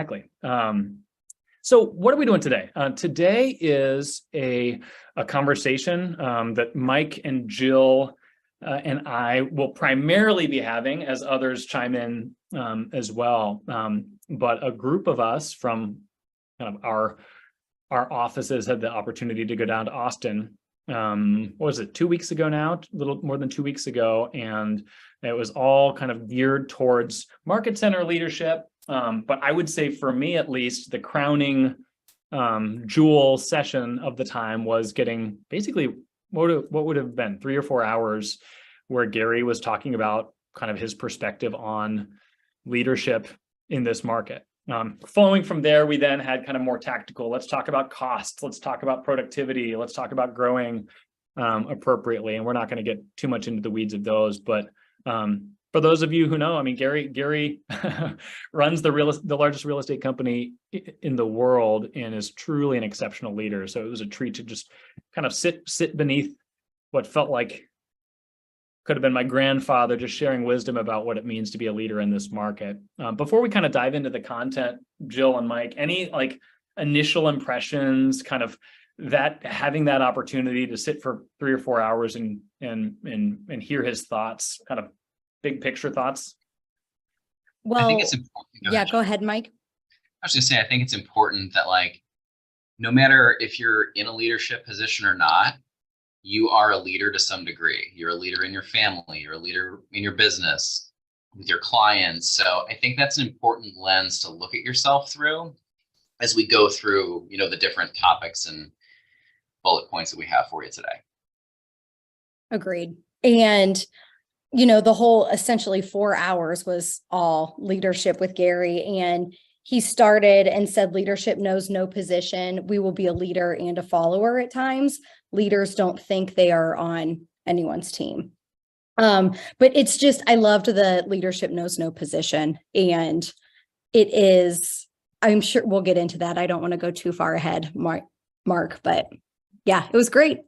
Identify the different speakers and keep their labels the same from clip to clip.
Speaker 1: Exactly. So what are we doing today? Today is a conversation that Mike and Jill and I will primarily be having, as others chime in as well. But a group of us from kind of our offices had the opportunity to go down to Austin. What was it, 2 weeks ago now? A little more than 2 weeks ago, and it was all kind of geared towards market center leadership. But I would say, for me at least, the crowning jewel session of the time was getting basically what would have been 3 or 4 hours, where Gary was talking about kind of his perspective on leadership in this market. Following from there, we then had kind of more tactical. Let's talk about costs. Let's talk about productivity. Let's talk about growing appropriately. And we're not going to get too much into the weeds of those. But for those of you who know, I mean, Gary runs the largest real estate company in the world and is truly an exceptional leader. So it was a treat to just kind of sit beneath what felt like could have been my grandfather, just sharing wisdom about what it means to be a leader in this market. Before we kind of dive into the content, Jill and Mike, any like initial impressions, kind of that having that opportunity to sit for 3 or 4 hours and hear his thoughts, kind of big picture thoughts?
Speaker 2: Well, I think it's important. Go ahead, Mike.
Speaker 3: I was just saying, I think it's important that, like, no matter if you're in a leadership position or not, you are a leader to some degree. You're a leader in your family, you're a leader in your business, with your clients. So I think that's an important lens to look at yourself through as we go through, the different topics and bullet points that we have for you today.
Speaker 2: Agreed. And, the whole essentially 4 hours was all leadership with Gary. And he started and said, leadership knows no position. We will be a leader and a follower at times. Leaders don't think they are on anyone's team. But it's just, I loved the leadership knows no position. And it is, I'm sure we'll get into that. I don't want to go too far ahead, Mark, but yeah, it was great.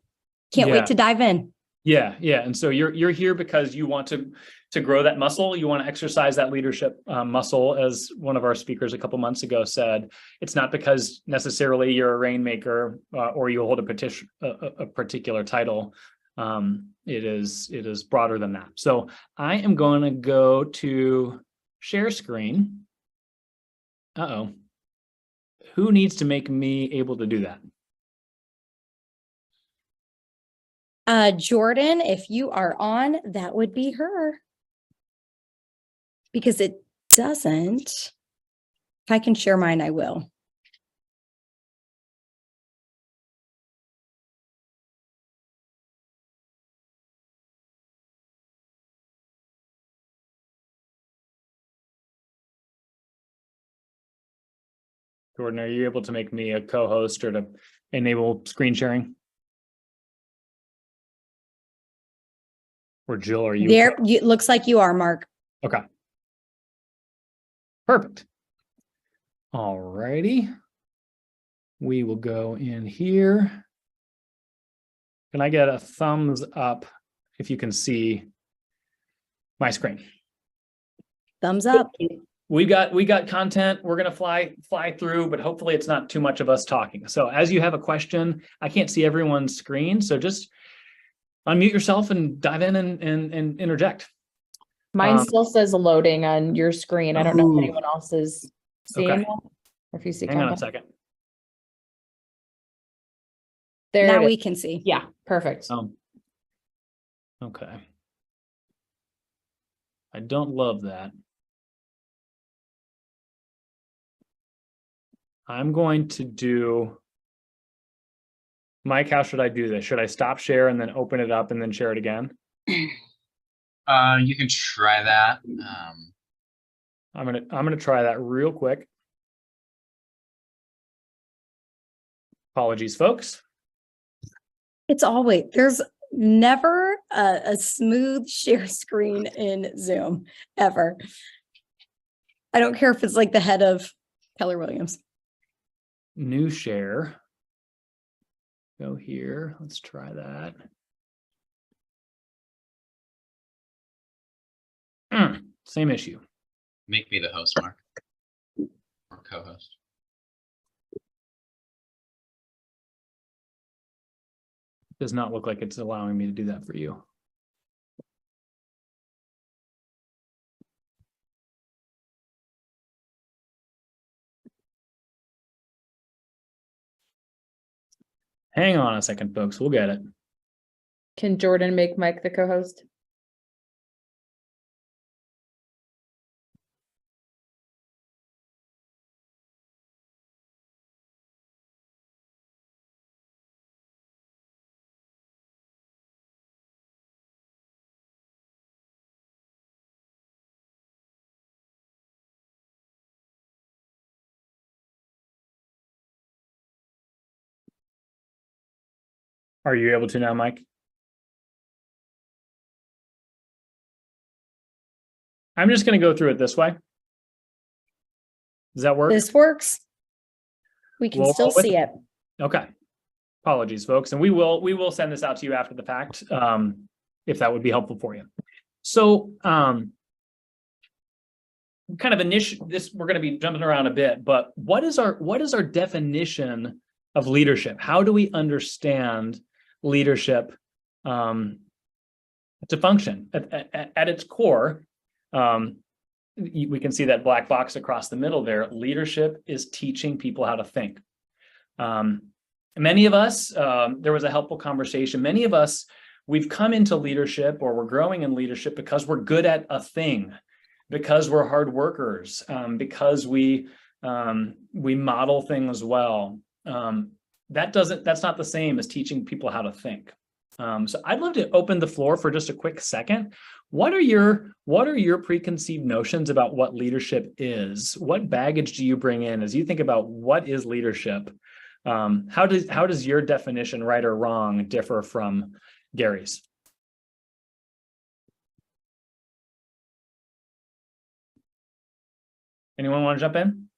Speaker 2: Can't wait to dive in.
Speaker 1: Yeah. And so you're here because you want to grow that muscle. You want to exercise that leadership muscle, as one of our speakers a couple months ago said. It's not because necessarily you're a rainmaker or you hold a particular title. It is broader than that. So I am going to go to share screen. Who needs to make me able to do that?
Speaker 2: Jordan, if you are on, that would be her. Because it doesn't. If I can share mine, I will.
Speaker 1: Jordan, are you able to make me a co-host or to enable screen sharing? Or Jill, are you
Speaker 2: there? It looks like you are, Mark.
Speaker 1: Okay. Perfect. All righty. We will go in here. Can I get a thumbs up if you can see my screen?
Speaker 2: Thumbs up.
Speaker 1: We got content we're going to fly through, but hopefully it's not too much of us talking. So as you have a question, I can't see everyone's screen, so just unmute yourself and dive in and interject.
Speaker 4: Mine still says loading on your screen. I don't know if anyone else is seeing
Speaker 1: Okay.
Speaker 4: that. Or if you see
Speaker 1: Hang on a second.
Speaker 4: There
Speaker 2: now we can see.
Speaker 4: Yeah, perfect.
Speaker 1: Okay. I don't love that. I'm going to do, Mike, how should I do this? Should I stop share and then open it up and then share it again?
Speaker 3: You can try that.
Speaker 1: I'm gonna try that real quick. Apologies, folks.
Speaker 2: It's always, there's never a smooth share screen in Zoom, ever. I don't care if it's like the head of Keller Williams.
Speaker 1: New share. Go here. Let's try that. Same issue.
Speaker 3: Make me the host, Mark. Or co-host.
Speaker 1: Does not look like it's allowing me to do that for you. Hang on a second, folks. We'll get it.
Speaker 4: Can Jordan make Mike the co-host?
Speaker 1: Are you able to now, Mike? I'm just going to go through it this way. Does that work?
Speaker 2: This works. We can
Speaker 1: We'll
Speaker 2: still
Speaker 1: roll with
Speaker 2: see it.
Speaker 1: Okay. Apologies, folks. And we will send this out to you after the fact, if that would be helpful for you. So, kind of this, we're going to be jumping around a bit, but what is our definition of leadership? How do we understand leadership to function? At its core, we can see that black box across the middle there. Leadership is teaching people how to think. Many of us, there was a helpful conversation. Many of us, we've come into leadership, or we're growing in leadership because we're good at a thing, because we're hard workers, because we model things well. That's not the same as teaching people how to think. So I'd love to open the floor for just a quick second. What are your preconceived notions about what leadership is? What baggage do you bring in as you think about what is leadership? How does your definition, right or wrong, differ from Gary's? Anyone want to jump in?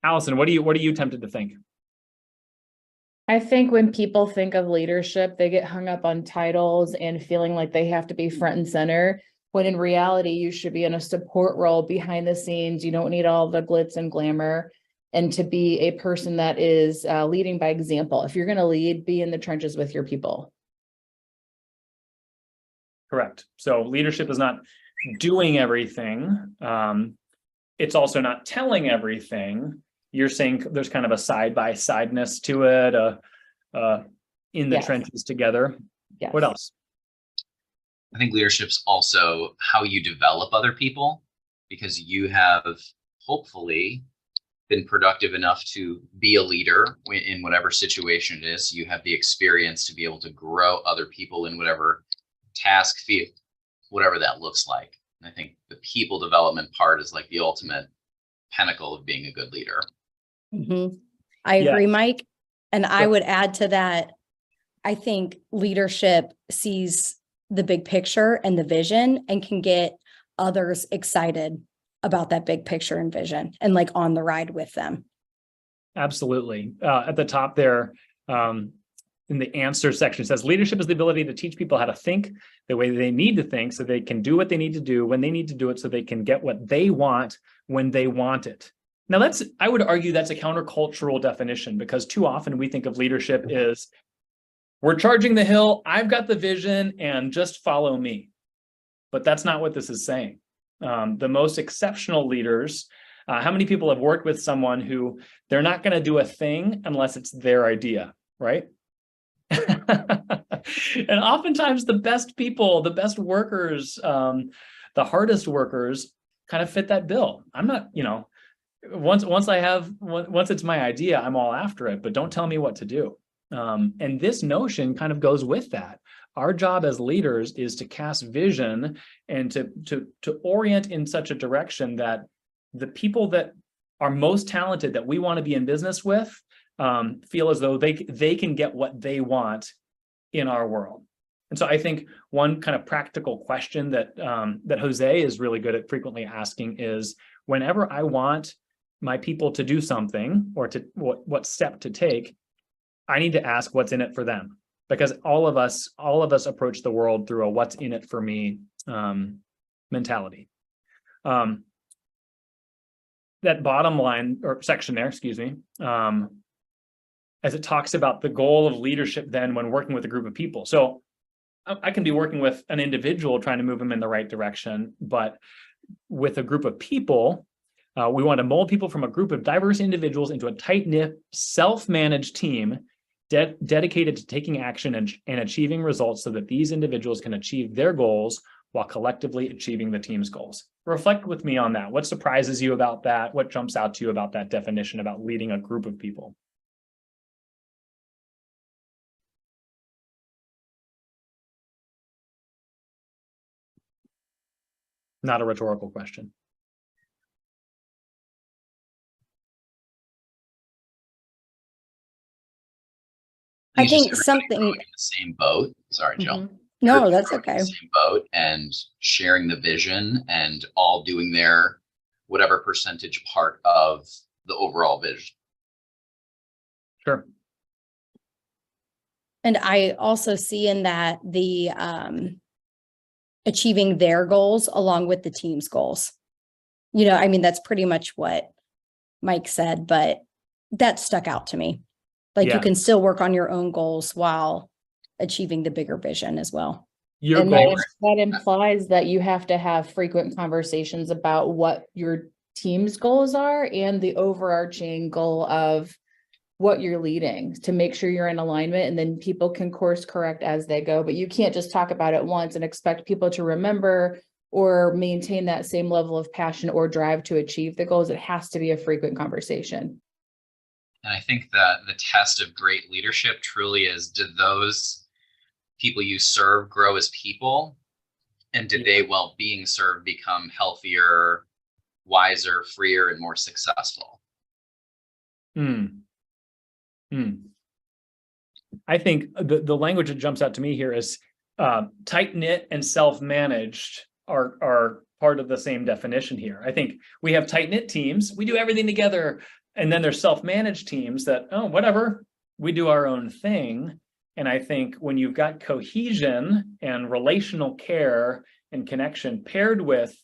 Speaker 1: Allison, what are you tempted to think?
Speaker 4: I think when people think of leadership, they get hung up on titles and feeling like they have to be front and center, when in reality, you should be in a support role behind the scenes. You don't need all the glitz and glamour, and to be a person that is leading by example. If you're going to lead, be in the trenches with your people.
Speaker 1: Correct. So leadership is not doing everything. It's also not telling everything. You're saying there's kind of a side-by-sideness to it, in the
Speaker 4: Yes.
Speaker 1: trenches together.
Speaker 4: Yes.
Speaker 1: What else?
Speaker 3: I think leadership's also how you develop other people, because you have hopefully been productive enough to be a leader in whatever situation it is. You have the experience to be able to grow other people in whatever task, field, whatever that looks like. And I think the people development part is like the ultimate pinnacle of being a good leader.
Speaker 2: Mm-hmm. I agree, Mike. And I would add to that, I think leadership sees the big picture and the vision and can get others excited about that big picture and vision and like on the ride with them.
Speaker 1: Absolutely. At the top there, in the answer section, it says leadership is the ability to teach people how to think the way they need to think so they can do what they need to do when they need to do it, so they can get what they want when they want it. Now I would argue that's a countercultural definition, because too often we think of leadership as we're charging the hill, I've got the vision, and just follow me. But that's not what this is saying. The most exceptional leaders, how many people have worked with someone who they're not going to do a thing unless it's their idea, right? And oftentimes the best people, the best workers, the hardest workers kind of fit that bill. I'm not, once it's my idea, I'm all after it, but don't tell me what to do. And this notion kind of goes with that. Our job as leaders is to cast vision and to orient in such a direction that the people that are most talented that we want to be in business with feel as though they can get what they want in our world. And so I think one kind of practical question that Jose is really good at frequently asking is, whenever I want my people to do something or to what step to take, I need to ask what's in it for them, because all of us approach the world through a what's in it for me mentality. that bottom line or section there, excuse me, as it talks about the goal of leadership then when working with a group of people. So I can be working with an individual trying to move them in the right direction, but with a group of people, we want to mold people from a group of diverse individuals into a tight-knit, self-managed team dedicated to taking action and achieving results so that these individuals can achieve their goals while collectively achieving the team's goals. Reflect with me on that. What surprises you about that? What jumps out to you about that definition about leading a group of people? Not a rhetorical question.
Speaker 2: I
Speaker 3: it's just
Speaker 2: think
Speaker 3: everybody
Speaker 2: something.
Speaker 3: rowing in the same boat. Sorry, Jill.
Speaker 4: Mhm.
Speaker 2: No,
Speaker 3: Everybody
Speaker 2: that's
Speaker 3: rowing in
Speaker 2: okay.
Speaker 3: the same boat and sharing the vision and all doing their whatever percentage part of the overall vision.
Speaker 1: Sure.
Speaker 2: And I also see in that the achieving their goals along with the team's goals. You know, I mean, that's pretty much what Mike said, but that stuck out to me. Like
Speaker 1: Yeah.
Speaker 2: you can still work on your own goals while achieving the bigger vision as well.
Speaker 1: Your
Speaker 4: And
Speaker 1: goals.
Speaker 4: that implies that you have to have frequent conversations about what your team's goals are and the overarching goal of what you're leading to make sure you're in alignment, and then people can course correct as they go. But you can't just talk about it once and expect people to remember or maintain that same level of passion or drive to achieve the goals. It has to be a frequent conversation.
Speaker 3: And I think that the test of great leadership truly is, did those people you serve grow as people? And did they, while being served, become healthier, wiser, freer, and more successful?
Speaker 1: I think the language that jumps out to me here is tight-knit and self-managed are part of the same definition here. I think we have tight-knit teams, we do everything together, and then there's self-managed teams that, oh, whatever, we do our own thing. And I think when you've got cohesion and relational care and connection paired with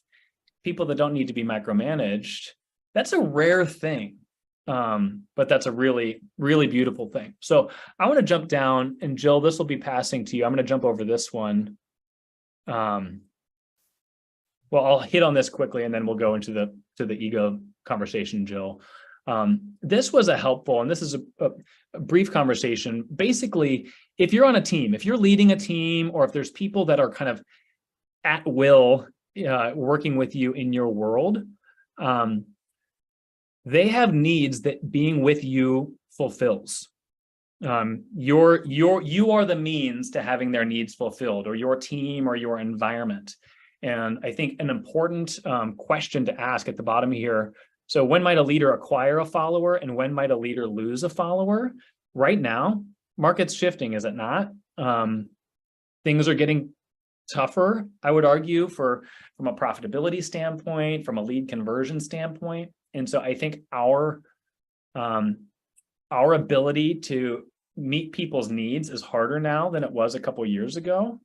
Speaker 1: people that don't need to be micromanaged, that's a rare thing. But that's a really, really beautiful thing. So I want to jump down, and Jill, this will be passing to you. I'm going to jump over this one. Well, I'll hit on this quickly, and then we'll go into the ego conversation, Jill. This was a helpful, and this is a brief conversation. Basically, if you're on a team, if you're leading a team, or if there's people that are kind of at will working with you in your world, they have needs that being with you fulfills. You are the means to having their needs fulfilled, or your team or your environment. And I think an important question to ask at the bottom here. So when might a leader acquire a follower, and when might a leader lose a follower? Right now, market's shifting, is it not? Things are getting tougher, I would argue, from a profitability standpoint, from a lead conversion standpoint. And so I think our ability to meet people's needs is harder now than it was a couple of years ago.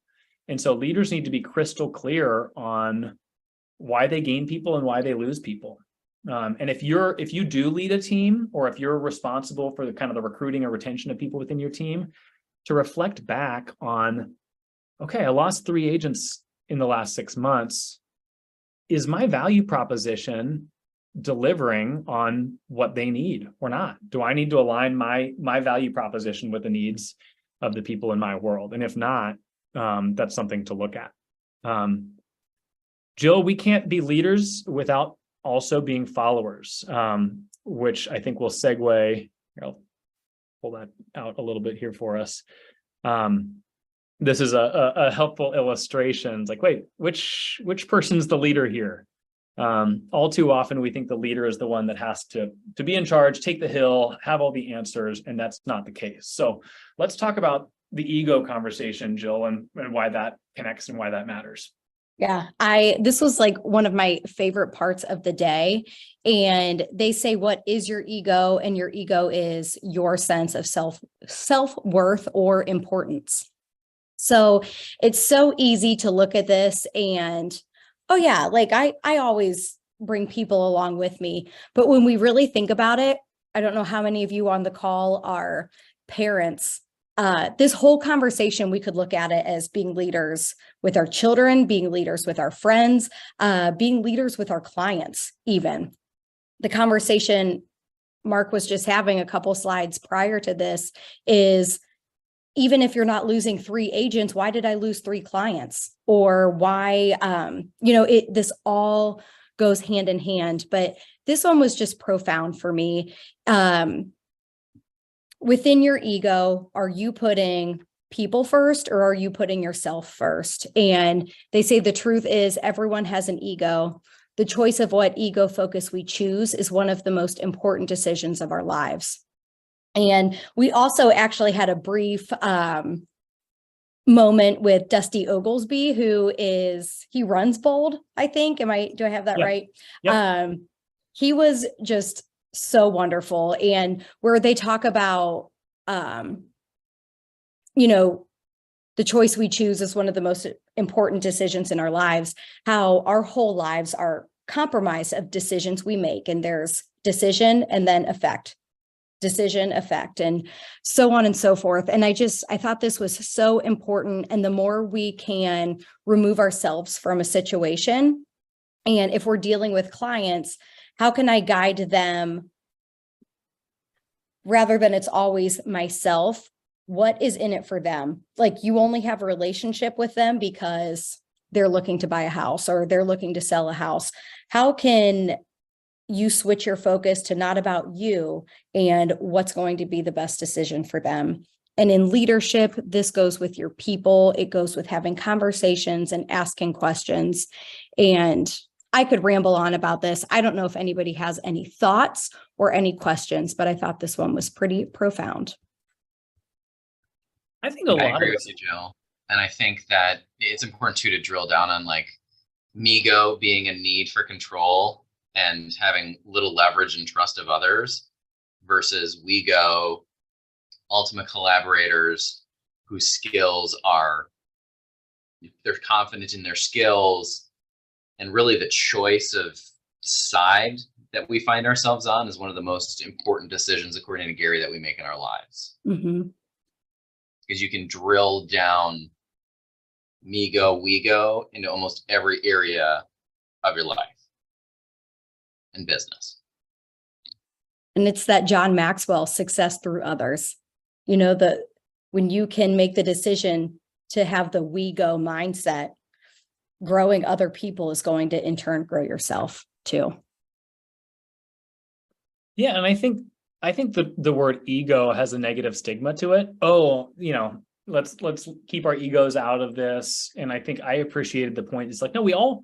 Speaker 1: And so leaders need to be crystal clear on why they gain people and why they lose people. And if you do lead a team, or if you're responsible for the kind of the recruiting or retention of people within your team, to reflect back on, okay, I lost 3 agents in the last 6 months. Is my value proposition delivering on what they need or not? Do I need to align my value proposition with the needs of the people in my world? And if not, that's something to look at. Jill, we can't be leaders without also being followers, which I think will segue. I'll pull that out a little bit here for us. This is a helpful illustration. It's like, wait, which person's the leader here? All too often, we think the leader is the one that has to be in charge, take the hill, have all the answers, and that's not the case. So let's talk about the ego conversation, Jill, and why that connects and why that matters.
Speaker 2: Yeah, this was like one of my favorite parts of the day. And they say, what is your ego? And your ego is your sense of self-worth or importance. So it's so easy to look at this and, oh yeah, like I always bring people along with me. But when we really think about it, I don't know how many of you on the call are parents. This whole conversation, we could look at it as being leaders with our children, being leaders with our friends, being leaders with our clients, even. The conversation Mark was just having a couple slides prior to this is, even if you're not losing 3 agents, why did I lose 3 clients? Or why, this all goes hand in hand. But this one was just profound for me. Within your ego, are you putting people first, or are you putting yourself first? And they say the truth is everyone has an ego. The choice of what ego focus we choose is one of the most important decisions of our lives. And we also actually had a brief moment with Dusty Oglesby, he runs Bold, I think. Do I have that right?
Speaker 1: Yep.
Speaker 2: He was just so wonderful. And where they talk about, the choice we choose is one of the most important decisions in our lives, how our whole lives are compromised of decisions we make. And there's decision and then effect, decision, effect, and so on and so forth. And I thought this was so important. And the more we can remove ourselves from a situation, and if we're dealing with clients, how can I guide them rather than it's always myself? What is in it for them? Like, you only have a relationship with them because they're looking to buy a house or they're looking to sell a house. How can you switch your focus to not about you and what's going to be the best decision for them? And in leadership, this goes with your people. It goes with having conversations and asking questions. And I could ramble on about this. I don't know if anybody has any thoughts or any questions, but I thought this one was pretty profound.
Speaker 1: I think I
Speaker 3: agree with you, Jill. And I think that it's important too to drill down on like Migo being a need for control and having little leverage and trust of others versus WeGo, ultimate collaborators whose skills are, they're confident in their skills, and really the choice of side that we find ourselves on is one of the most important decisions, according to Gary, that we make in our lives.
Speaker 2: Mm-hmm.
Speaker 3: Because you can drill down Migo, WeGo into almost every area of your life and business.
Speaker 2: And it's that John Maxwell, success through others. When you can make the decision to have the WeGo mindset, growing other people is going to in turn grow yourself too.
Speaker 1: Yeah, and I think the word ego has a negative stigma to it. Oh, let's keep our egos out of this. And I think I appreciated the point. It's like, no, we all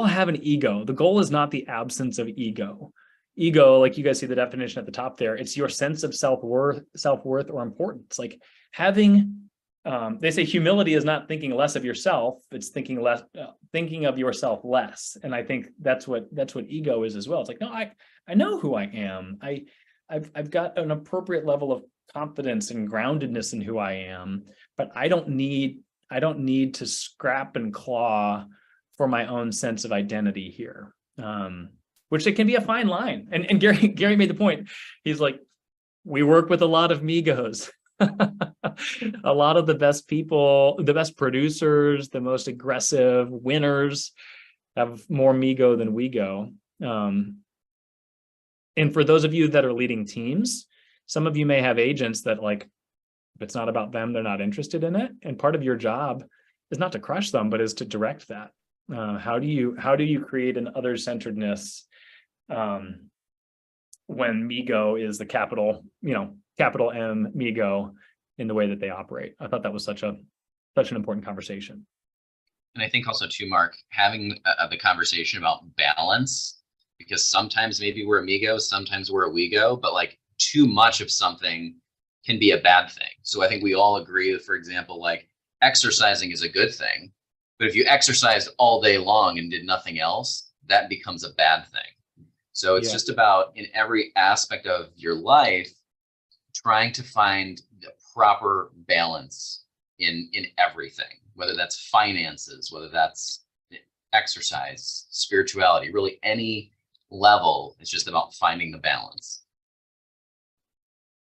Speaker 1: have an ego. The goal is not the absence of ego. Ego, like you guys see the definition at the top there, it's your sense of self-worth or importance. Like having, they say humility is not thinking less of yourself, it's thinking of yourself less. And I think that's what ego is as well. It's like, no, I know who I am. I've got an appropriate level of confidence and groundedness in who I am, but I don't need to scrap and claw for my own sense of identity here. Which it can be a fine line. And Gary made the point. He's like, we work with a lot of Migos. A lot of the best people, the best producers, the most aggressive winners have more Migo than WeGo. And for those of you that are leading teams, some of you may have agents that, like, if it's not about them, they're not interested in it. And part of your job is not to crush them, but is to direct that. How do you create an other-centeredness when Migo is the capital M Migo in the way that they operate? I thought that was such an important conversation.
Speaker 3: And I think also too, Mark, having the conversation about balance, because sometimes maybe we're a Migo, sometimes we're a WeGo, but like too much of something can be a bad thing. So I think we all agree that, for example, like exercising is a good thing, but if you exercised all day long and did nothing else, that becomes a bad thing. So it's just about, in every aspect of your life, trying to find the proper balance in everything, whether that's finances, whether that's exercise, spirituality, really any level. It's just about finding the balance.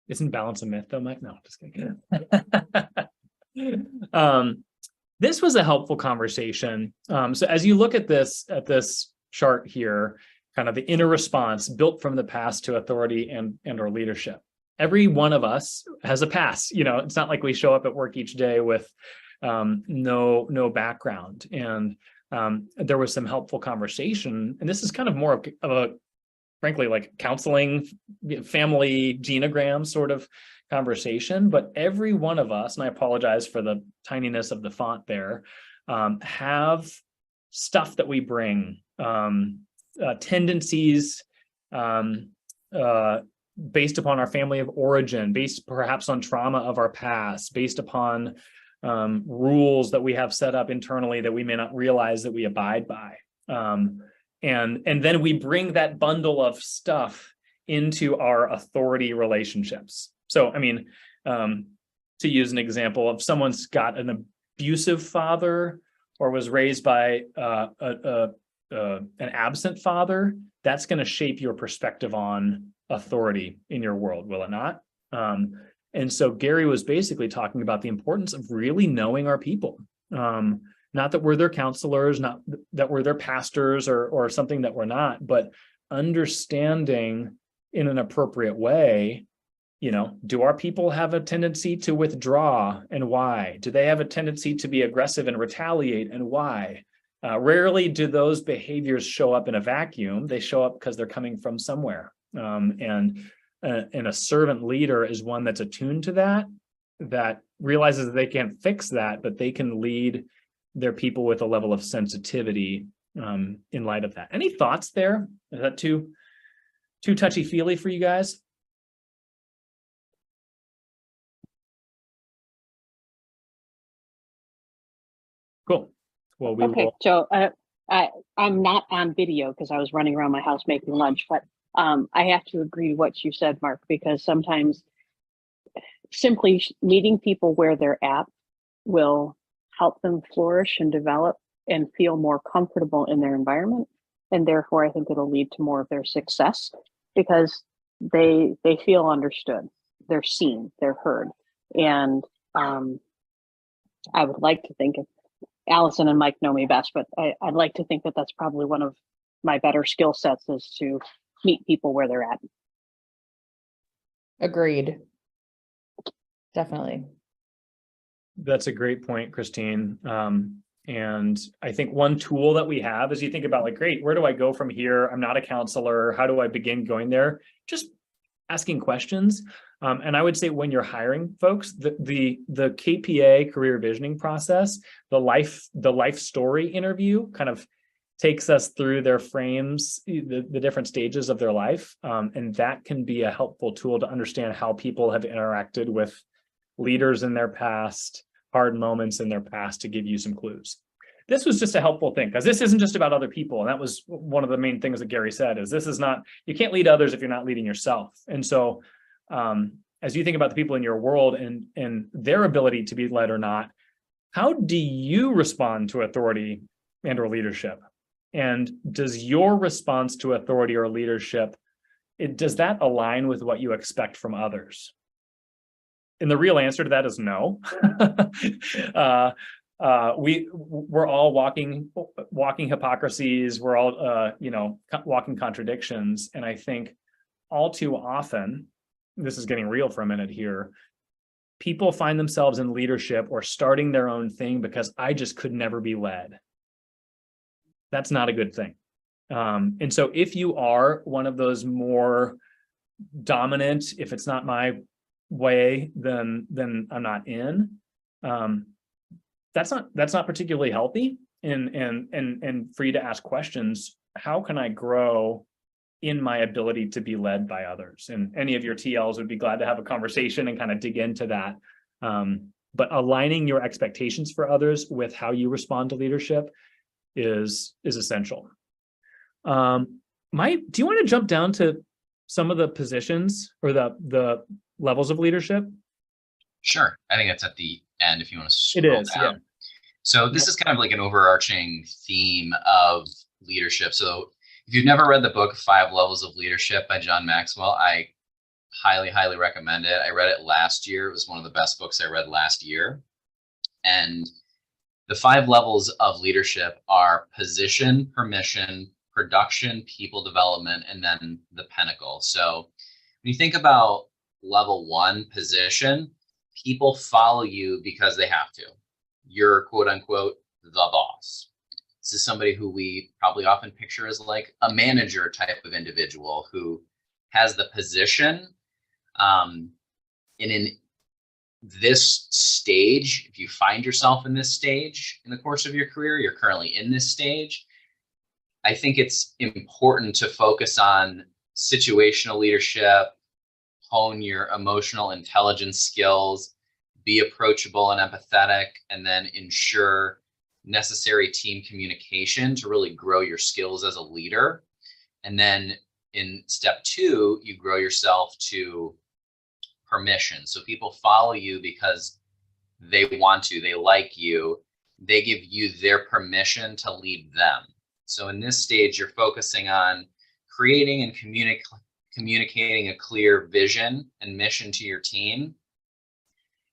Speaker 1: Isn't balance a myth though, Mike? No, just kidding. This was a helpful conversation. So as you look at this chart here, kind of the inner response built from the past to authority and or leadership. Every one of us has a past. You know, it's not like we show up at work each day with no background. And there was some helpful conversation. And this is kind of more of a, frankly, like counseling, family genogram sort of conversation. But every one of us, and I apologize for the tininess of the font there, have stuff that we bring, tendencies, based upon our family of origin, based perhaps on trauma of our past, based upon rules that we have set up internally that we may not realize that we abide by. And then we bring that bundle of stuff into our authority relationships. So, I mean, to use an example, if someone's got an abusive father or was raised by an absent father, that's going to shape your perspective on authority in your world, will it not? And so Gary was basically talking about the importance of really knowing our people. Not that we're their counselors, not that we're their pastors or something that we're not, but understanding in an appropriate way, you know, do our people have a tendency to withdraw and why? Do they have a tendency to be aggressive and retaliate and why? Rarely do those behaviors show up in a vacuum. They show up because they're coming from somewhere. And a servant leader is one that's attuned to that realizes that they can't fix that, but they can lead their people with a level of sensitivity in light of that. Any thoughts there? Is that too touchy-feely for you guys? Cool. Well, we
Speaker 5: Okay,
Speaker 1: will.
Speaker 5: so I'm not on video because I was running around my house making lunch, but I have to agree to what you said, Mark, because sometimes simply meeting people where they're at will help them flourish and develop and feel more comfortable in their environment. And therefore, I think it'll lead to more of their success because they feel understood, they're seen, they're heard. And I would like to think Allison and Mike know me best, but I'd like to think that that's probably one of my better skill sets is to meet people where they're at.
Speaker 4: Agreed. Definitely.
Speaker 1: That's a great point, Christine. And I think one tool that we have is you think about like, great, where do I go from here? I'm not a counselor. How do I begin going there? Just asking questions. And I would say when you're hiring folks, the KPA career visioning process, the life story interview kind of takes us through their frames, the different stages of their life. And that can be a helpful tool to understand how people have interacted with leaders in their past, hard moments in their past to give you some clues. This was just a helpful thing because this isn't just about other people. And that was one of the main things that Gary said is this is not, you can't lead others if you're not leading yourself. And so as you think about the people in your world and their ability to be led or not, how do you respond to authority and or leadership? And does your response to authority or leadership, does that align with what you expect from others? And the real answer to that is no. We're all walking hypocrisies. We're all, walking contradictions. And I think all too often, this is getting real for a minute here, people find themselves in leadership or starting their own thing because I just could never be led. That's not a good thing. And so if you are one of those more dominant, if it's not my way, then I'm not in. That's not particularly healthy. And for you to ask questions, how can I grow in my ability to be led by others? And any of your TLs would be glad to have a conversation and kind of dig into that. But aligning your expectations for others with how you respond to leadership is essential. Mike, do you want to jump down to some of the positions or the levels of leadership?
Speaker 3: Sure. I think that's at the end if you want to
Speaker 1: It
Speaker 3: scroll
Speaker 1: is,
Speaker 3: down. So this is kind of like an overarching theme of leadership. So if you've never read the book 5 Levels of Leadership by John Maxwell, I highly, highly recommend it. I read it last year. It was one of the best books I read last year. And the 5 levels of leadership are position, permission, production, people development, and then the pinnacle. So when you think about level 1, position, people follow you because they have to. You're quote unquote the boss. This is somebody who we probably often picture as like a manager type of individual who has the position. And in this stage, if you find yourself in this stage in the course of your career, you're currently in this stage, I think it's important to focus on situational leadership, hone your emotional intelligence skills, be approachable and empathetic, and then ensure necessary team communication to really grow your skills as a leader. And then in step 2, you grow yourself to permission. So people follow you because they want to, they like you, they give you their permission to lead them. So in this stage, you're focusing on creating and communicating a clear vision and mission to your team.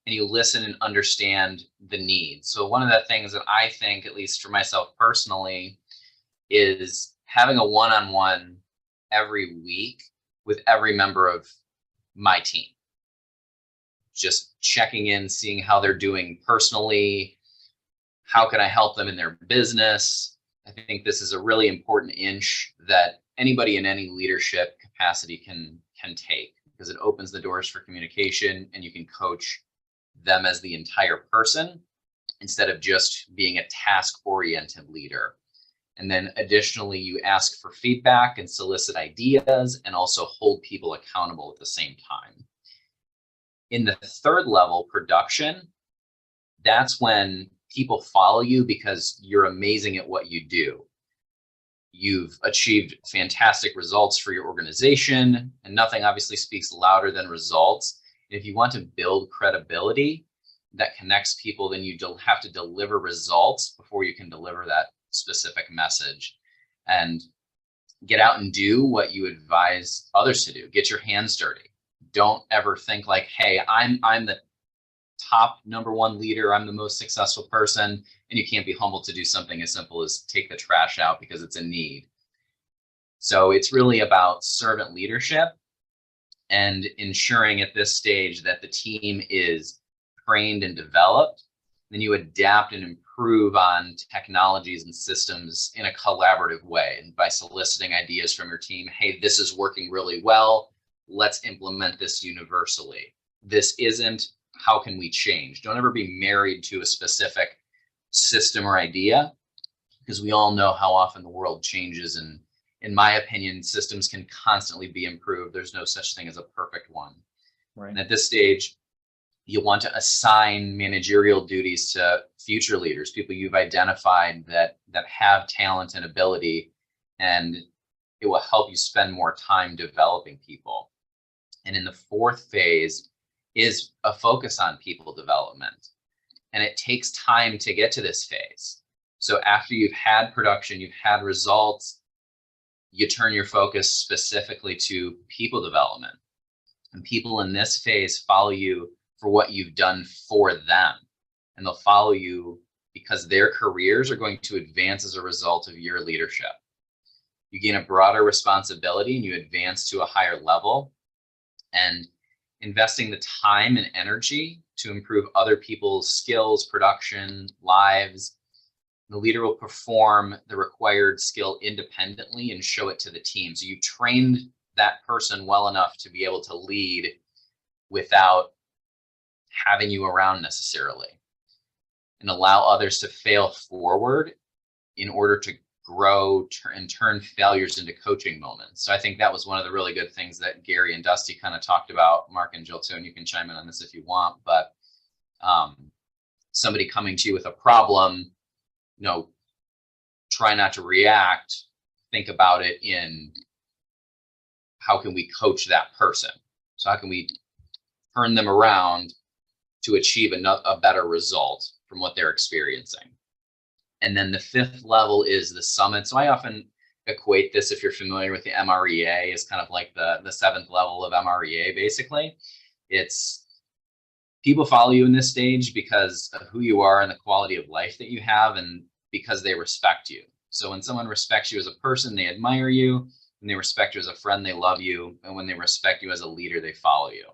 Speaker 3: And you listen and understand the needs. So one of the things that I think, at least for myself personally, is having a one-on-one every week with every member of my team. Just checking in, seeing how they're doing personally. How can I help them in their business? I think this is a really important inch that anybody in any leadership capacity can take, because it opens the doors for communication and you can coach them as the entire person instead of just being a task-oriented leader. And then additionally, you ask for feedback and solicit ideas and also hold people accountable at the same time. In the 3rd level, production, that's when people follow you because you're amazing at what you do. You've achieved fantastic results for your organization, and nothing obviously speaks louder than results. If you want to build credibility that connects people, then you don't have to deliver results before you can deliver that specific message. And get out and do what you advise others to do. Get your hands dirty. Don't ever think like, hey, I'm the top #1 leader, I'm the most successful person, and you can't be humble to do something as simple as take the trash out because it's a need. So it's really about servant leadership and ensuring at this stage that the team is trained and developed. Then you adapt and improve on technologies and systems in a collaborative way, and by soliciting ideas from your team. Hey, this is working really well. Let's implement this universally. This isn't, how can we change? Don't ever be married to a specific system or idea, because we all know how often the world changes. And in my opinion, systems can constantly be improved. There's no such thing as a perfect one. Right. And at this stage, you want to assign managerial duties to future leaders, people you've identified that have talent and ability, and it will help you spend more time developing people. And in the 4th phase is a focus on people development. And it takes time to get to this phase. So after you've had production, you've had results, you turn your focus specifically to people development. And people in this phase follow you for what you've done for them. And they'll follow you because their careers are going to advance as a result of your leadership. You gain a broader responsibility and you advance to a higher level. And investing the time and energy to improve other people's skills, production, lives, the leader will perform the required skill independently and show it to the team. So you trained that person well enough to be able to lead without having you around necessarily, and allow others to fail forward in order to grow and turn failures into coaching moments. So I think that was one of the really good things that Gary and Dusty kind of talked about, Mark and Jill too, and you can chime in on this if you want, but somebody coming to you with a problem, try not to react, think about it in how can we coach that person? So how can we turn them around to achieve a better result from what they're experiencing? And then the fifth level is the summit. So I often equate this, if you're familiar with the MREA, is kind of like the seventh level of MREA, basically. It's people follow you in this stage because of who you are and the quality of life that you have, and because they respect you. So when someone respects you as a person, they admire you. When they respect you as a friend, they love you. And when they respect you as a leader, they follow you.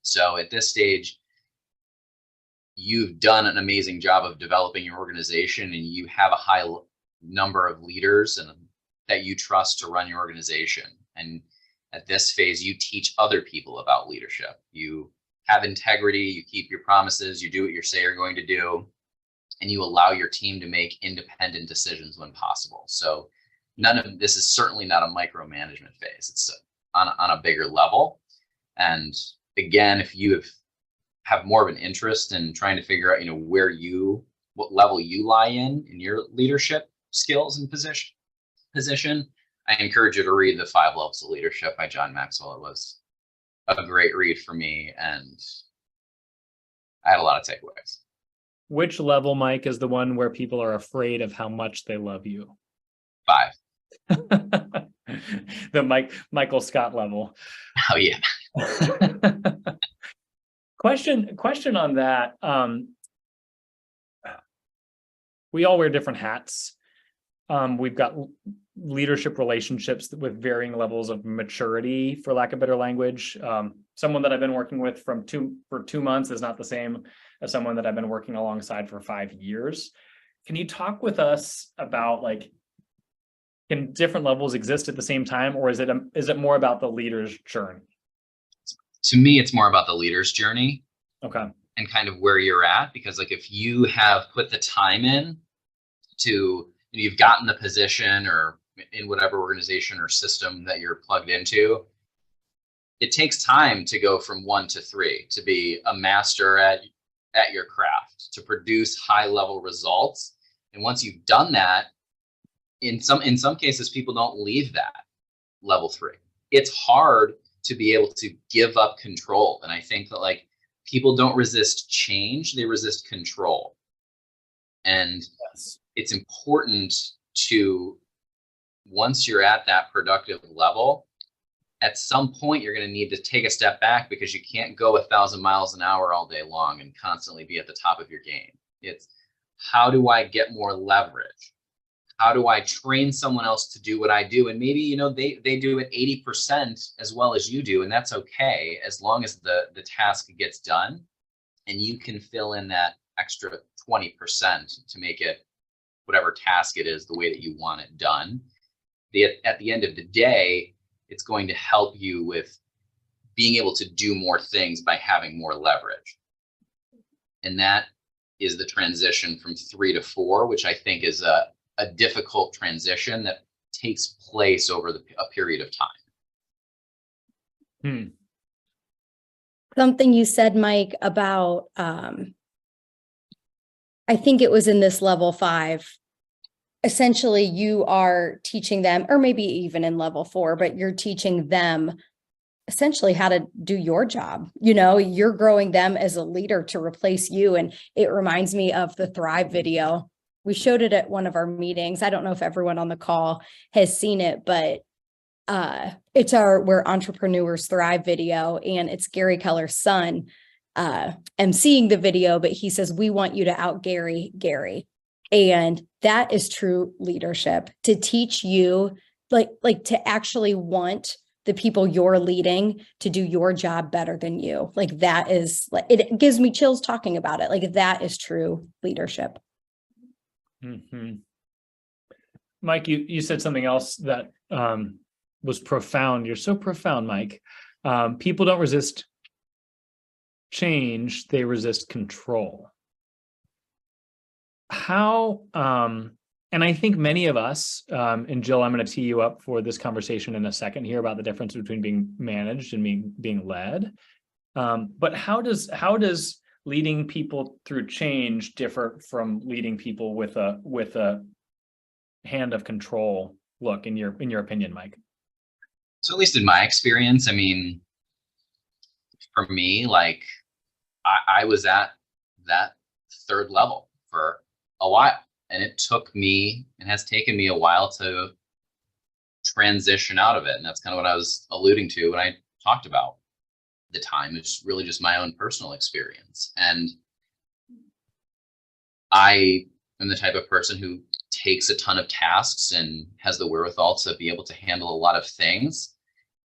Speaker 3: So at this stage, you've done an amazing job of developing your organization, and you have a high number of leaders and that you trust to run your organization. And at this phase, you teach other people about leadership. You have integrity, you keep your promises, you do what you say you're going to do, and you allow your team to make independent decisions when possible. So none of this is certainly not a micromanagement phase. It's on a bigger level. And again, if you have more of an interest in trying to figure out, what level you lie in your leadership skills and position, I encourage you to read The 5 Levels of Leadership by John Maxwell. It was a great read for me, and I had a lot of takeaways.
Speaker 1: Which level, Mike, is the one where people are afraid of how much they love you?
Speaker 3: 5.
Speaker 1: The Michael Scott level.
Speaker 3: Oh yeah.
Speaker 1: Question on that. We all wear different hats. We've got leadership relationships with varying levels of maturity, for lack of better language. Someone that I've been working with for 2 months is not the same as someone that I've been working alongside for 5 years. Can you talk with us about, like, can different levels exist at the same time, or is it more about the leader's journey?
Speaker 3: To me, it's more about the leader's journey.
Speaker 1: Okay.
Speaker 3: And kind of where you're at, because like if you have put the time in to, you've gotten the position or in whatever organization or system that you're plugged into, it takes time to go from 1 to 3, to be a master at your craft, to produce high level results. And once you've done that, in some cases, people don't leave that level 3. It's hard to be able to give up control. And I think that, like, people don't resist change, they resist control. And
Speaker 1: Yes.
Speaker 3: It's important to, once you're at that productive level, at some point you're going to need to take a step back, because you can't go 1,000 miles an hour all day long and constantly be at the top of your game. It's, how do I get more leverage? How do I train someone else to do what I do? And maybe, they do it 80% as well as you do, and that's okay, as long as the task gets done and you can fill in that extra 20% to make it, whatever task it is, the way that you want it done. At the end of the day, it's going to help you with being able to do more things by having more leverage. And that is the transition from 3 to 4, which I think is a difficult transition that takes place over a period of time.
Speaker 2: Something you said, Mike, about, I think it was in this level 5, essentially you are teaching them, or maybe even in level 4, but you're teaching them essentially how to do your job. You're growing them as a leader to replace you. And it reminds me of the Thrive video. We showed it at one of our meetings. I don't know if everyone on the call has seen it, but it's our Where Entrepreneurs Thrive video, and it's Gary Keller's son emceeing the video, but he says, "We want you to out Gary. And that is true leadership, to teach you, like to actually want the people you're leading to do your job better than you. Like, that is, like, it gives me chills talking about it. Like, that is true leadership.
Speaker 1: Mm-hmm. Mike, you said something else that was profound. You're so profound, Mike. People don't resist change, they resist control. How, and I think many of us, and Jill, I'm going to tee you up for this conversation in a second here about the difference between being managed and being led. But how does leading people through change differ from leading people with a hand of control look, in your opinion, Mike?
Speaker 3: So at least in my experience, I mean, for me, like, I was at that 3rd level for a while. And it took me and has taken me a while to transition out of it. And that's kind of what I was alluding to when I talked about the time. It's really just my own personal experience. And I am the type of person who takes a ton of tasks and has the wherewithal to be able to handle a lot of things.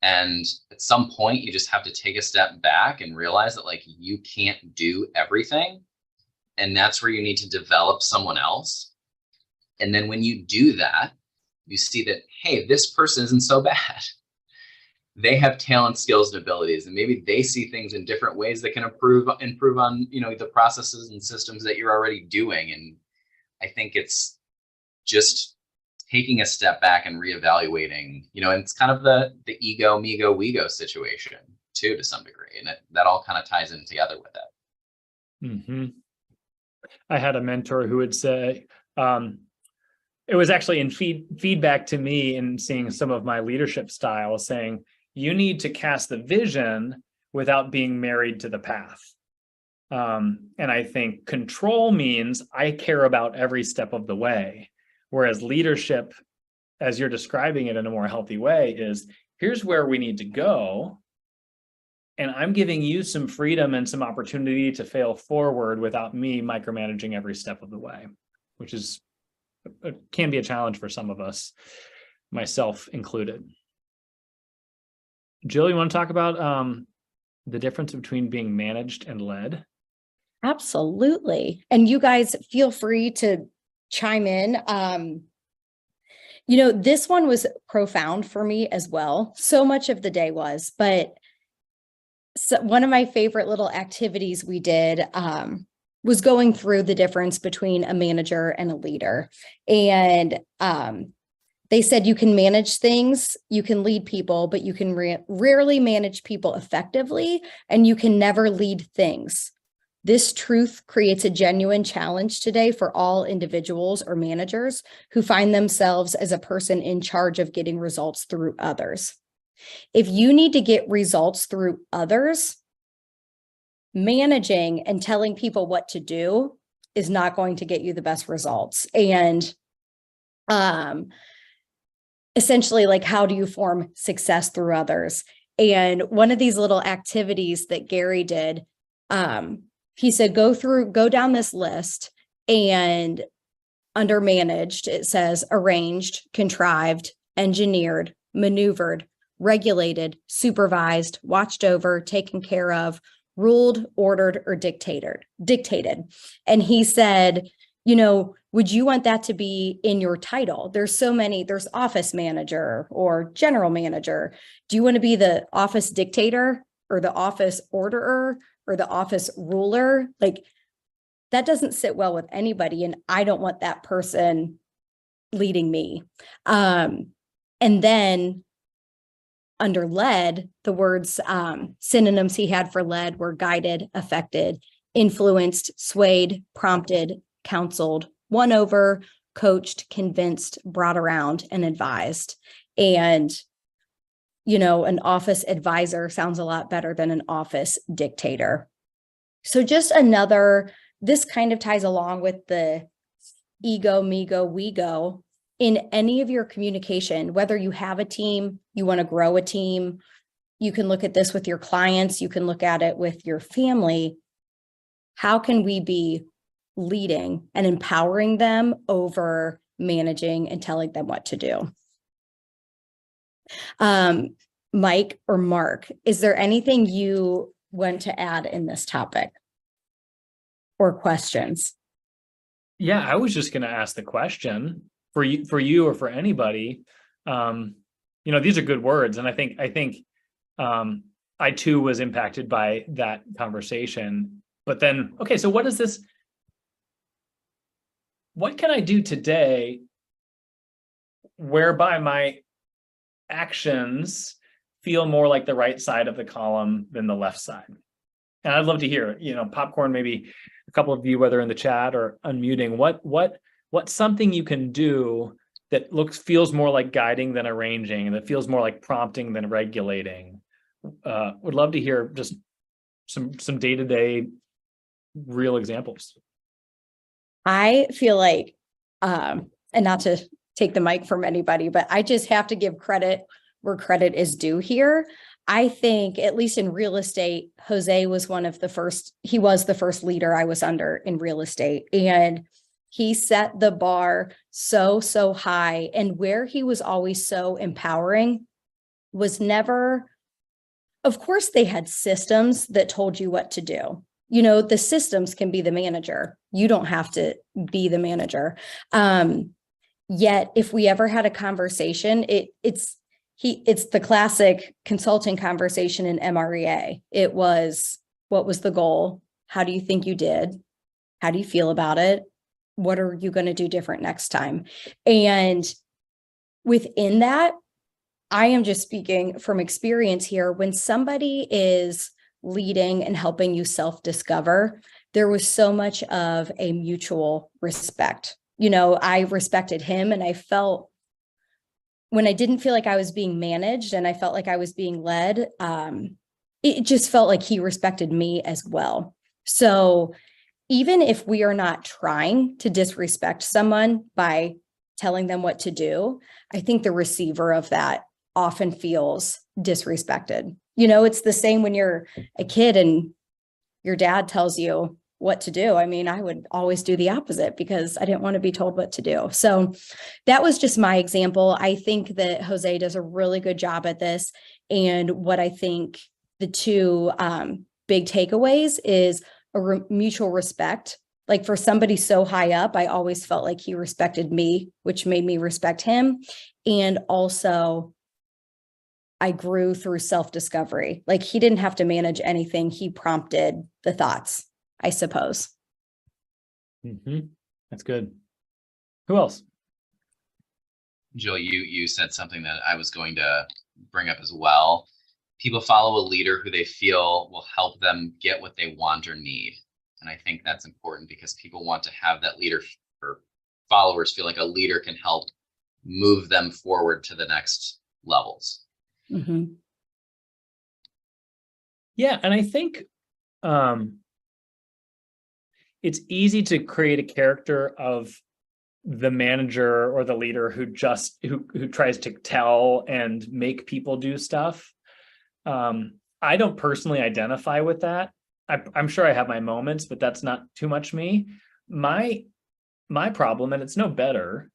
Speaker 3: And at some point, you just have to take a step back and realize that like you can't do everything. And that's where you need to develop someone else. And then when you do that, you see that, hey, this person isn't so bad. They have talent, skills, and abilities, and maybe they see things in different ways that can improve on, you know, the processes and systems that you're already doing. And I think it's just taking a step back and reevaluating, you know, and it's kind of the ego, me-go, we-go situation too, to some degree. And that all kind of ties in together with it.
Speaker 1: Mm-hmm. I had a mentor who would say, it was actually in feedback to me in seeing some of my leadership style, saying, you need to cast the vision without being married to the path. And I think control means I care about every step of the way. Whereas leadership, as you're describing it in a more healthy way, is here's where we need to go. And I'm giving you some freedom and some opportunity to fail forward without me micromanaging every step of the way, which is can be a challenge for some of us, myself included. Jill, you want to talk about the difference between being managed and led?
Speaker 2: Absolutely. And you guys feel free to chime in. You know, this one was profound for me as well. So much of the day was, but one of my favorite little activities we did was going through the difference between a manager and a leader. And they said you can manage things, you can lead people, but you can rarely manage people effectively, and you can never lead things. This truth creates a genuine challenge today for all individuals or managers who find themselves as a person in charge of getting results through others. If you need to get results through others, managing and telling people what to do is not going to get you the best results. And essentially, like, how do you form success through others? And one of these little activities that Gary did, he said, go down this list, and under managed, it says arranged, contrived, engineered, maneuvered, regulated, supervised, watched over, taken care of, ruled, ordered, or dictated. And he said, you know, would you want that to be in your title? There's so many, there's office manager or general manager. Do you want to be the office dictator or the office orderer or the office ruler? Like, that doesn't sit well with anybody. And I don't want that person leading me. And then under led, the words synonyms he had for led were guided, affected, influenced, swayed, prompted, counseled, won over, coached, convinced, brought around, and advised. And, you know, an office advisor sounds a lot better than an office dictator. So just another, this kind of ties along with the ego, me go, we go. In any of your communication, whether you have a team, you want to grow a team, you can look at this with your clients, you can look at it with your family. How can we be leading and empowering them over managing and telling them what to do? Mike or Mark, is there anything you want to add in this topic or questions?
Speaker 1: Yeah, I was just going to ask the question for you or for anybody. You know, these are good words. And I think I too was impacted by that conversation. But then, okay, so what can I do today whereby my actions feel more like the right side of the column than the left side? And I'd love to hear, you know, popcorn, maybe a couple of you, whether in the chat or unmuting, what's something you can do that feels more like guiding than arranging, and that feels more like prompting than regulating? Would love to hear just some day-to-day real examples.
Speaker 2: I feel like and not to take the mic from anybody, but I just have to give credit where credit is due here. I think, at least in real estate, Jose was he was the first leader I was under in real estate. And he set the bar so, so high. And where he was always so empowering was never, of course, they had systems that told you what to do. You know, the systems can be the manager. You don't have to be the manager. Yet if we ever had a conversation, it's the classic consulting conversation in MREA. It was, what was the goal? How do you think you did? How do you feel about it? What are you going to do different next time? And within that, I am just speaking from experience here. When somebody is leading and helping you self-discover, there was so much of a mutual respect. You know, I respected him, and I felt, when I didn't feel like I was being managed and I felt like I was being led, it just felt like he respected me as well. So even if we are not trying to disrespect someone by telling them what to do, I think the receiver of that often feels disrespected. You know, it's the same when you're a kid and your dad tells you what to do. I mean, I would always do the opposite because I didn't want to be told what to do. So that was just my example. I think that Jose does a really good job at this. And what I think the two big takeaways is mutual respect. Like, for somebody so high up, I always felt like he respected me, which made me respect him. And also, I grew through self-discovery. Like, he didn't have to manage anything. He prompted the thoughts, I suppose.
Speaker 1: That's good. Who else?
Speaker 3: Jill, you said something that I was going to bring up as well. People follow a leader who they feel will help them get what they want or need. And I think that's important because people want to have that leader, or followers feel like a leader can help move them forward to the next levels.
Speaker 2: Mm-hmm.
Speaker 1: Yeah. And I think it's easy to create a character of the manager or the leader who tries to tell and make people do stuff. I don't personally identify with that. I'm sure I have my moments, but that's not too much me. My problem, and it's no better,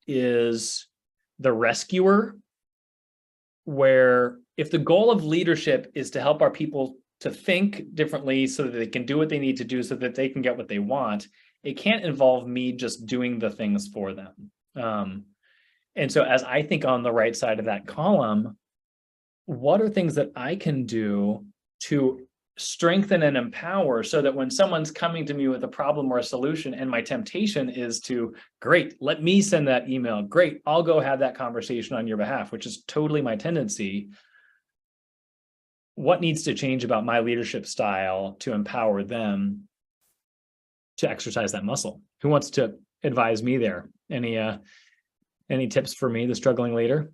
Speaker 1: is the rescuer, where if the goal of leadership is to help our people to think differently so that they can do what they need to do so that they can get what they want, it can't involve me just doing the things for them. And so as I think on the right side of that column, what are things that I can do to strengthen and empower so that when someone's coming to me with a problem or a solution, and my temptation is to, great, let me send that email. Great, I'll go have that conversation on your behalf, which is totally my tendency. What needs to change about my leadership style to empower them to exercise that muscle? Who wants to advise me there? Any tips for me, the struggling leader?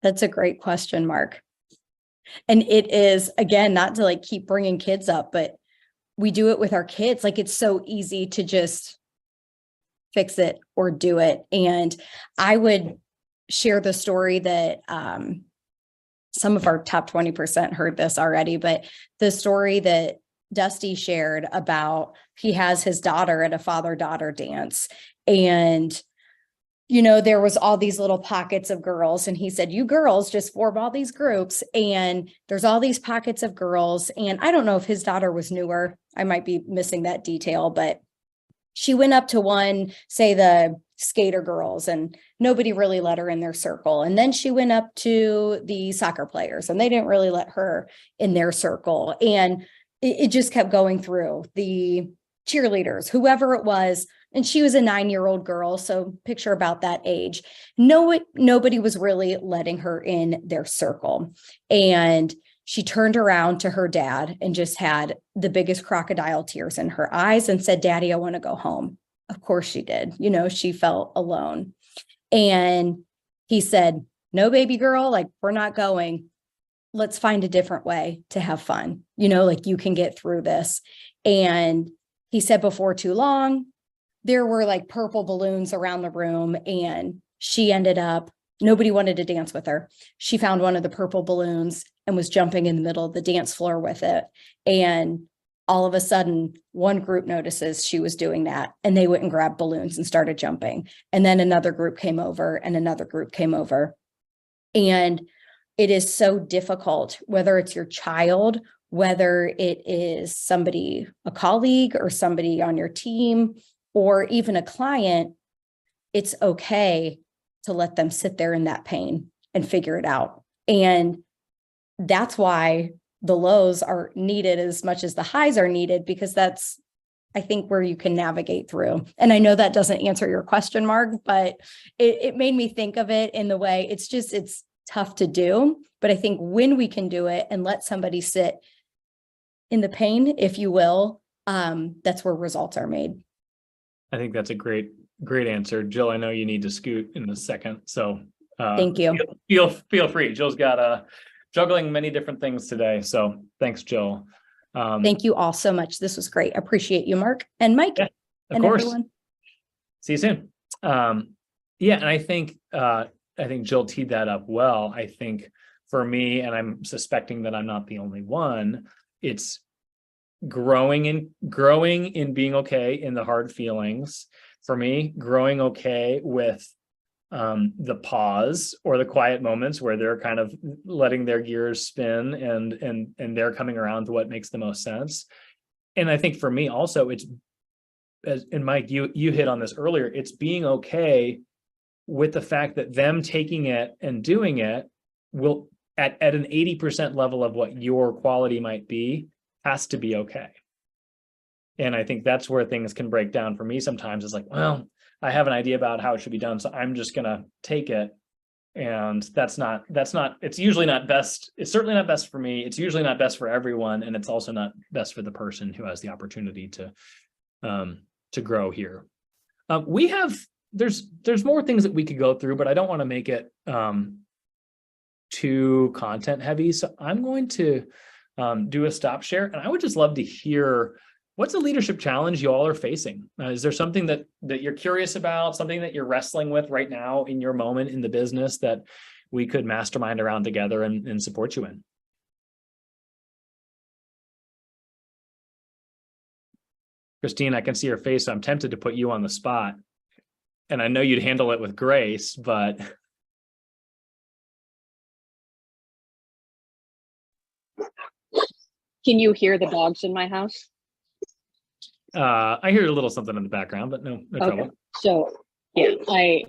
Speaker 2: That's a great question, Mark. And it is, again, not to like keep bringing kids up, but we do it with our kids. Like, it's so easy to just fix it or do it. And I would share the story that some of our top 20% heard this already, but the story that Dusty shared about, he has his daughter at a father-daughter dance, and you know, there was all these little pockets of girls, and he said, you girls just form all these groups, and there's all these pockets of girls. And I don't know if his daughter was newer. I might be missing that detail, but she went up to one, say the skater girls, and nobody really let her in their circle. And then she went up to the soccer players, and they didn't really let her in their circle. And it just kept going through the cheerleaders, whoever it was. And she was a 9-year-old girl, so picture about that age. Nobody was really letting her in their circle. And she turned around to her dad and just had the biggest crocodile tears in her eyes and said, Daddy, I want to go home. Of course she did. You know, she felt alone. And he said, no, baby girl, like, we're not going. let's find a different way to have fun. Like you can get through this. And he said before too long, there were like purple balloons around the room, and she ended up, nobody wanted to dance with her. She found one of the purple balloons and was jumping in the middle of the dance floor with it. And all of a sudden, one group notices she was doing that, and they went and grabbed balloons and started jumping. And then another group came over, and another group came over. And it is so difficult, whether it's your child, whether it is somebody, a colleague or somebody on your team, or even a client. It's okay to let them sit there in that pain and figure it out. And that's why the lows are needed as much as the highs are needed, because that's, I think, where you can navigate through. And I know that doesn't answer your question, Mark, but it made me think of it in the way it's tough to do. But I think when we can do it and let somebody sit in the pain, if you will, that's where results are made.
Speaker 1: I think that's a great answer. Jill, I know you need to scoot in a second. So
Speaker 2: Thank you.
Speaker 1: Feel free. Jill's got juggling many different things today. So thanks, Jill.
Speaker 2: Thank you all so much. This was great. Appreciate you, Mark and Mike, and
Speaker 1: course.
Speaker 2: everyone.
Speaker 1: See you soon. And I think Jill teed that up well. I think for me, and I'm suspecting that I'm not the only one, it's growing in being okay in the hard feelings. For me, growing okay with the pause or the quiet moments where they're kind of letting their gears spin and they're coming around to what makes the most sense. And I think for me also, it's, and Mike, you hit on this earlier, it's being okay with the fact that them taking it and doing it will at an 80% level of what your quality might be, has to be okay. And I think that's where things can break down for me sometimes. It's like, well, I have an idea about how it should be done, so I'm just gonna take it. And that's not, it's usually not best. It's certainly not best for me. It's usually not best for everyone. And it's also not best for the person who has the opportunity to grow here. There's more things that we could go through, but I don't want to make it too content heavy. So I'm going to do a stop share, and I would just love to hear, what's a leadership challenge you all are facing? Is there something that you're curious about, something that you're wrestling with right now in your moment in the business that we could mastermind around together and support you in? Christine, I can see your face, so I'm tempted to put you on the spot. And I know you'd handle it with grace, but...
Speaker 5: Can you hear the dogs in my house?
Speaker 1: I hear a little something in the background, but no trouble.
Speaker 5: So yeah, I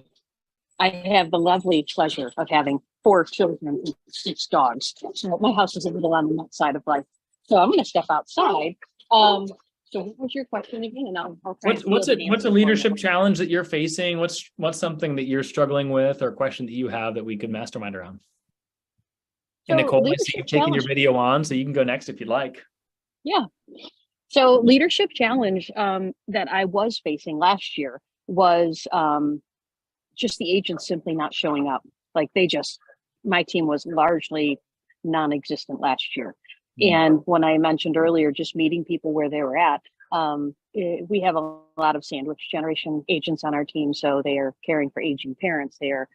Speaker 5: have the lovely pleasure of having 4 children and 6 dogs. So my house is a little on the side of life. So I'm going to step outside. So what was your question again? And I'll try.
Speaker 1: What's a leadership challenge that you're facing? What's something that you're struggling with, or a question that you have that we could mastermind around? And Nicole, I see you've taken your video on, so you can go next if you'd like.
Speaker 5: Yeah. So leadership challenge that I was facing last year was just the agents simply not showing up. Like my team was largely non-existent last year. And when I mentioned earlier, just meeting people where they were at, we have a lot of sandwich generation agents on our team. So they are caring for aging parents. They are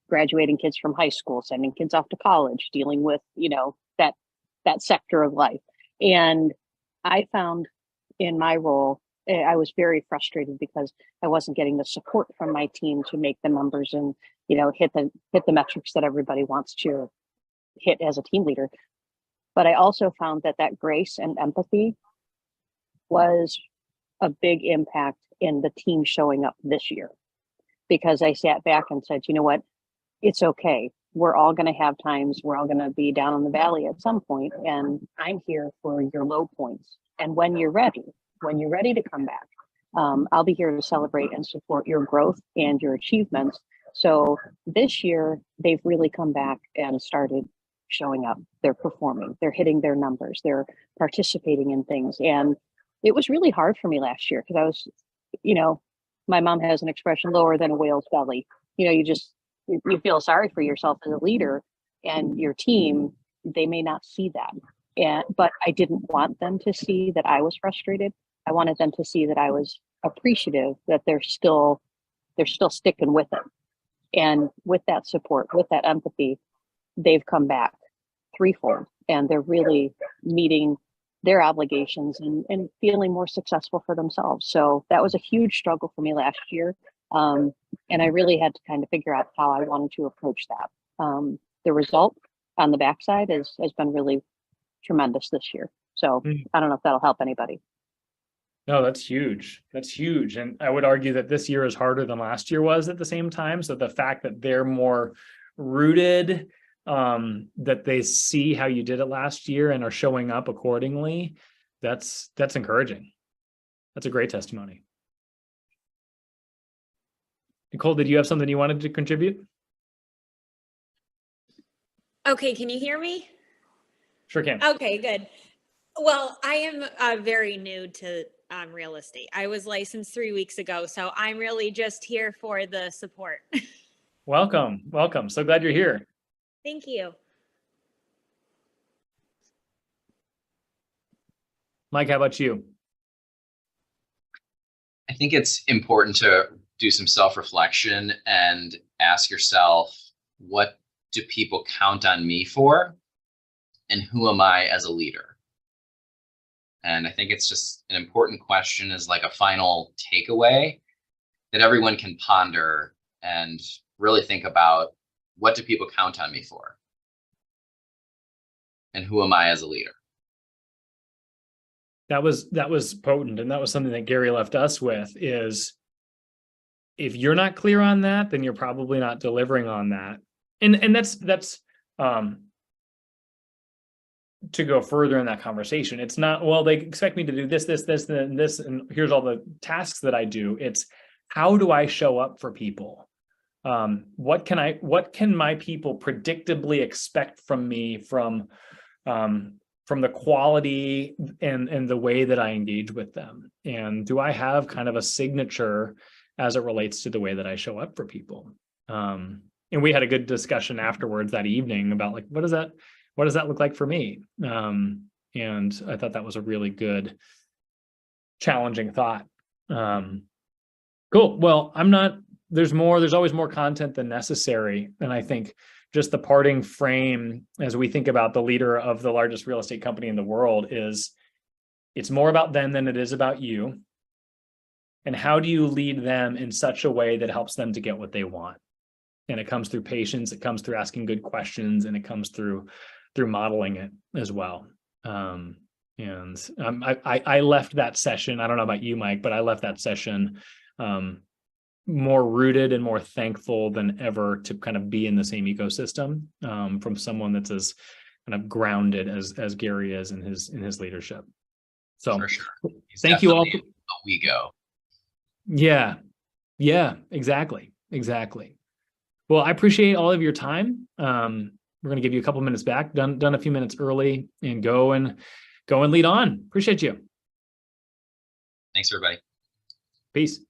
Speaker 5: graduating kids from high school, sending kids off to college, dealing with, that sector of life. And I found in my role, I was very frustrated because I wasn't getting the support from my team to make the numbers and, hit the metrics that everybody wants to hit as a team leader. But I also found that grace and empathy was a big impact in the team showing up this year. Because I sat back and said, you know what, it's okay. We're all going to have times, we're all going to be down in the valley at some point, and I'm here for your low points. And when you're ready to come back, I'll be here to celebrate and support your growth and your achievements. So this year, they've really come back and started showing up. They're performing, they're hitting their numbers, they're participating in things. And it was really hard for me last year because I was, my mom has an expression, lower than a whale's belly. You feel sorry for yourself as a leader. and your team, they may not see that. But I didn't want them to see that I was frustrated. I wanted them to see that I was appreciative, that they're still sticking with it. And with that support, with that empathy, they've come back threefold, and they're really meeting their obligations and feeling more successful for themselves. So that was a huge struggle for me last year. And I really had to kind of figure out how I wanted to approach that. The result on the backside has been really tremendous this year. So I don't know if that'll help anybody.
Speaker 1: No, that's huge. That's huge. And I would argue that this year is harder than last year was at the same time. So the fact that they're more rooted, that they see how you did it last year and are showing up accordingly, that's encouraging. That's a great testimony. Nicole, did you have something you wanted to contribute?
Speaker 6: Okay, can you hear me?
Speaker 1: Sure can.
Speaker 6: Okay, good. Well, I am very new to real estate. I was licensed 3 weeks ago, so I'm really just here for the support.
Speaker 1: Welcome. Welcome. So glad you're here.
Speaker 6: Thank you.
Speaker 1: Mike, how about you?
Speaker 3: I think it's important to do some self-reflection and ask yourself, what do people count on me for? And who am I as a leader? And I think it's just an important question, as like a final takeaway that everyone can ponder and really think about, what do people count on me for? And who am I as a leader?
Speaker 1: That was potent. And that was something that Gary left us with, is if you're not clear on that, then you're probably not delivering on that. And that's to go further in that conversation. It's not, well, they expect me to do this, and this, and here's all the tasks that I do. It's, how do I show up for people? What can my people predictably expect from me, from the quality and the way that I engage with them? And do I have kind of a signature as it relates to the way that I show up for people? And we had a good discussion afterwards that evening about, like, what does that look like for me? And I thought that was a really good, challenging thought. Cool. Well, there's always more content than necessary. And I think just the parting frame, as we think about the leader of the largest real estate company in the world, is it's more about them than it is about you. And how do you lead them in such a way that helps them to get what they want? And it comes through patience, it comes through asking good questions, and it comes through modeling it as well. I left that session, I don't know about you, Mike, but I left that session more rooted and more thankful than ever to kind of be in the same ecosystem, from someone that's as kind of grounded as Gary is in his leadership. So
Speaker 3: for sure.
Speaker 1: Thank you all.
Speaker 3: We go.
Speaker 1: Yeah, exactly. Well, I appreciate all of your time. We're going to give you a couple minutes back, done a few minutes early, and go and lead on. Appreciate you.
Speaker 3: Thanks, everybody.
Speaker 1: Peace.